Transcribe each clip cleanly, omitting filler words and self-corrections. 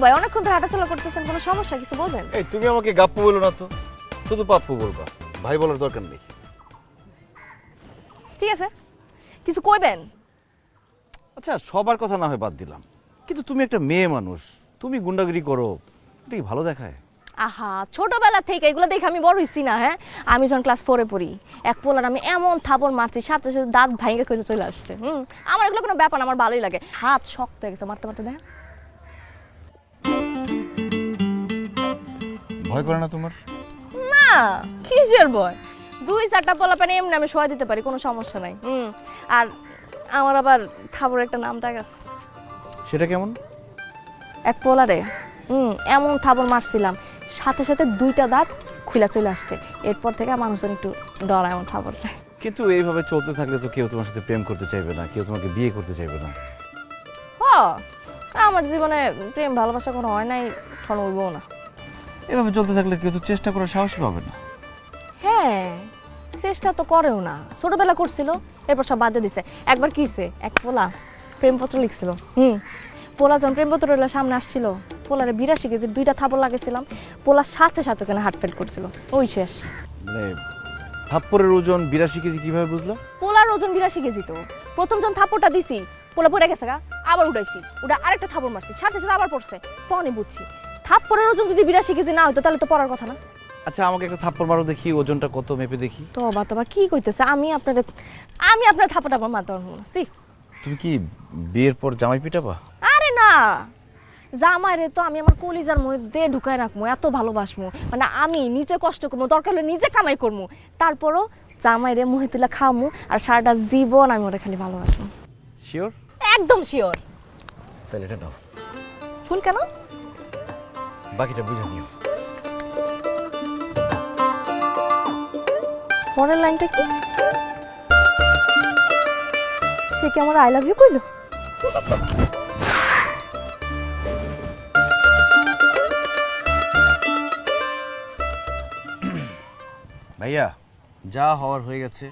ভাই, অনেকক্ষণ ধরে হাঁটাচলা করতেছেন, কোনো সমস্যা কিছু বলবেন? এই তুমি আমাকে গাপ্পু বলো না তো, শুধু পাপ্পু বলবা, ভাই বলার দরকার নেই। ঠিক আছে, কিছু কইবেন? আচ্ছা সবার কথা না হয় বাদ দিলাম, কিন্তু তুমি একটা মেয়ে মানুষ, তুমি গুন্ডাগিরি করো, এটা কি ভালো দেখায়? আহা, ছোটবেলা থেকে এগুলো দেখে আমি বড় হইছি না। হ্যাঁ, আমি যখন ক্লাস 4-এ পড়ি, এক পোলার আমি এমন থাপড় মারছি, সাথে সাথে দাঁত ভাঙে কইতে চলে আসছে। আমার এগুলো কোনো ব্যাপার না, আমার ভালোই লাগে। হাত শক্ত হয়ে গেছে মারতে মারতে। দেখ, ভয় করে না তোমার? না, কিসের ভয়? 2-4টা পোলা পেনে এমনি আমি শোয়া দিতে পারি, কোনো সমস্যা নাই। আর আমার আবার থাপড়ের একটা নামটা গেছে। সেটা কেমন? এক পোলারে এমন থাপড় মারছিলাম, সাথে সাথে 2টা দাঁত খুলে চলে আসছে। এরপর থেকে মানুষজন একটু ডরায় এমন থাপড়। কিন্তু এইভাবে চলতে থাকলে তো কেউ তোমার সাথে প্রেম করতে চাইবে না, কেউ তোমাকে বিয়ে করতে চাইবে না। আমার জীবনে প্রেম ভালোবাসা কোনো হয় নাই, এখন হইবও না। এভাবে চলতে থাকলে কেউ তো চেষ্টা করার সাহস পাবে না। হ্যাঁ, চেষ্টা তো করেও না, ছোটবেলা করছিল, এরপর সব বাদ দিয়ে দিছে। একবার কিছে, এক পোলা প্রেমপত্র লিখছিল। পোলা যখন প্রেমপত্র সামনে আসছিল, পোলারে 82 কেজির 2টা থাপড় লাগেছিলাম। পোলার সাথে সাথে ওখানে হার্ট ফেল করছিল, ওই শেষ। মানে থাপ্পড়ের ওজন 82 কেজি কিভাবে বুঝলো? পোলার ওজন 82 কেজি। তো প্রথম যখন থাপড়টা দিছি, পোলা পড়ে গেছে গা, আবার উঠাইছি, ওটা আরেকটা থাপড় মারছি, সাথে সাথে আবার পড়ছে। তখনই বুঝছি থাপ্পড়ের ওজন যদি 82 কেজি না হইতো তাহলে তো পড়ার কথা না। আচ্ছা আমাকে একটা থাপ্পড় মারো দেখি, ওজনটা কত মেপে দেখি। তবা কি কইতেছে? আমি আপনার থাপড়টা মারতে পারবো না। তুমি কি বিয়ের পর জামাই পিটাবা? আরে না, জামাইরে তো আমি আমার কলিজার মধ্যে ঢুকায় রাখবো, এত ভালোবাসবো। মানে আমি নিজে কষ্ট করবো, দরকার হলে নিজে কামাই করবো, তারপরও জামাইরে মুহে তুলে খাওয়ামু, আর সারাটা জীবন আমি ওটা খালি ভালোবাসবো। শিওর? একদম শিওর। তাহলে এটা নাও। ফুল কেন? বাকিটা বুঝে নিও। পরের লাইনটা কি? সে কি আমার আই লাভ ইউ কইলো? ভাইয়া যা হওয়ার হয়ে গেছে,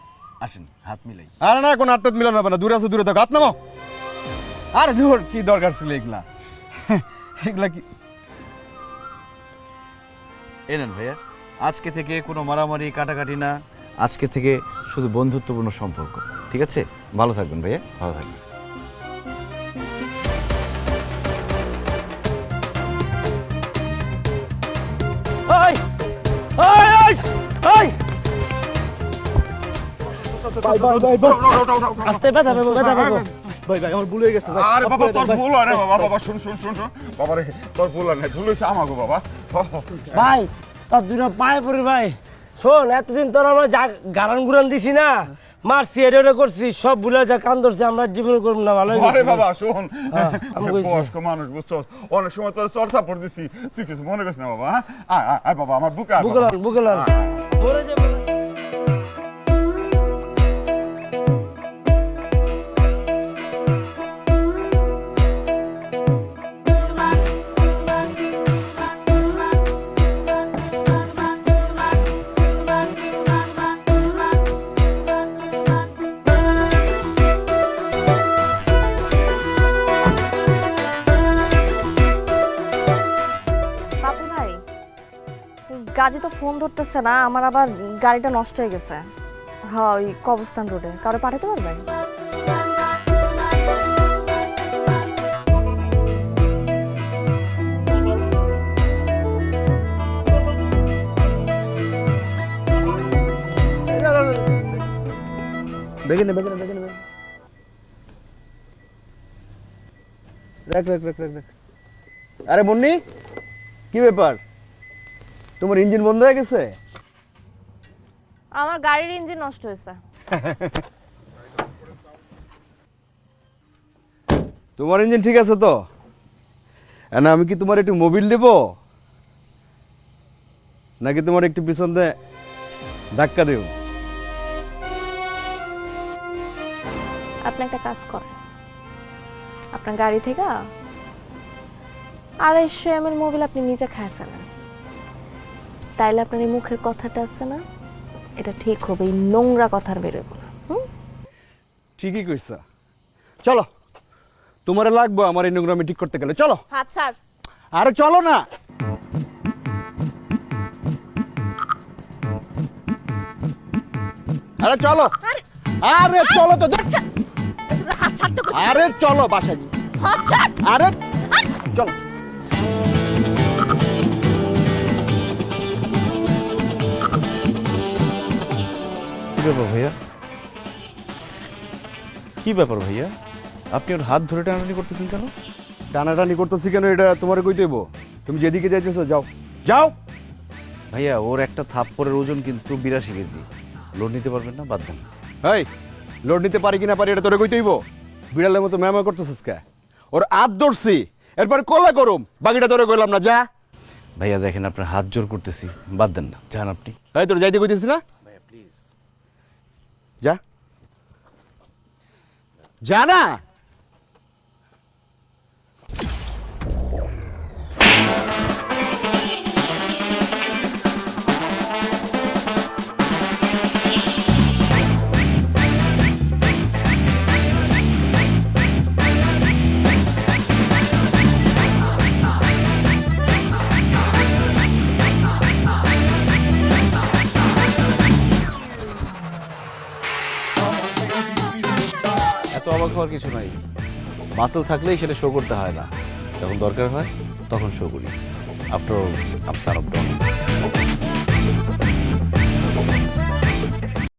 আসেন হাত মিলাই। আরে না, কোন হাত মিলানো হবে না, দূরে আছে, দূরে থাকো, হাত নামাও। আরে দূর, কি দরকার ছিল এগুলা? এগুলা কি? এনেন ভাইয়া, আজকে থেকে কোনো মারামারি কাটাকাটি না, আজকে থেকে শুধু বন্ধুত্বপূর্ণ সম্পর্ক, ঠিক আছে? ভালো থাকবেন ভাইয়া, ভালো থাকবেন। আস্তে ব্যথা পাবো ভাই ভাই, আমার ভুল হয়ে গেছে ভাই। আরে বাবা, তোর ভুল হয় না বাবা। বাবা শুন শুন শুন শুন বাবা রে, তোর ভুল হয় না, ভুল হয়েছে আমাকে বাবা। ভাই তোর দুটো পায়ে পড়ি ভাই। শোন, এতদিন তোর আমরা যা গারান গুরান দিছি না, মারছি, এটা করছি, সব ভুলে যা কান ধরছি, আমরা জীবনে করবো না। ভালো আরে বাবা শোন, আমি কইছি। বয়স্ক মানুষ বুঝছো, অনেক সময় তোর চর্চা পড় দিছি, তুই কিছু মনে করিস না বাবা। হ্যাঁ আয় আয় আয় বাবা, আমার বুকে আয় বাবা। বুকেলান মরে যাবে। বাবু ভাই, গাজী তো ফোন ধরতেছে না, আমার আবার গাড়িটা নষ্ট হয়ে গেছে। হ্যাঁ, ওই কবরস্থান রোডে, কারো পাঠাতে পারবেন? বেগে নে, বেগে নে, বেগে নে। রাখ রাখ রাখ রাখ রাখ। আরে মুন্নি, কি ব্যাপার? তোমার ইঞ্জিন বন্ধ হয়ে গেছে? আমার গাড়ির ইঞ্জিন নষ্ট হয়েছে। তোমার ইঞ্জিন ঠিক আছে তো? না আমি কি তোমার একটু মোবিল দেব, নাকি তোমার একটু পিছন দিয়ে ধাক্কা দেব? আপনি একটা কাজ করেন, আপনার গাড়ি থেকে 250 ml মোবিল আপনি নিজে খায় ফেলেন, তাইলে আপনার এই মুখের কথাটা আছে না, এটা ঠিক হবে, এই নোংরা কথার বেরোবে না। ঠিকই কইছা, চলো, তোমারে লাগবো আমার এই নোংরামি ঠিক করতে গেলে, চলো। হাত স্যার। আরে চলো না। আরে চলো, আরে চলো তো। হাত ছাড়তে আরে চলো বাসায়। হাত ছাড়। আরে চলো। কি ব্যাপার ভাইয়া, কি ব্যাপার ভাইয়া, আপনি ওর হাত ধরে টানাটানি করতেছেন কেন? টানাটানি করতেছি কেন এটা তোমারে কই দেবো? তুমি যেদিকে যাইতেছো যাও, যাও। ভাইয়া ওর একটা থাপ্পড়ের ওজন কিন্তু 82 কেজি, লোড নিতে পারবেন না, বাদ দেন। এই লোড নিতে পারি কিনা পারি এটা তোরে কই দেবো? বিড়ালের মতো ম্যামা করতেছিস কে? ওর হাত ধরছি, এরপর কলা করুম, বাকিটা তোরে কইলাম না। যা। ভাইয়া দেখেন আপনার হাত জোর করতেছি, বাদ দেন না, যান আপনি। এই তোর যাইতে কইতেছিস না? ভাইয়া প্লিজ। যা, যা না। এত অবাক হওয়ার কিছু নাই, মাসেল থাকলেই সেটা শো করতে হয় না, যখন দরকার হয় তখন শো করি। After all I'm son of Don.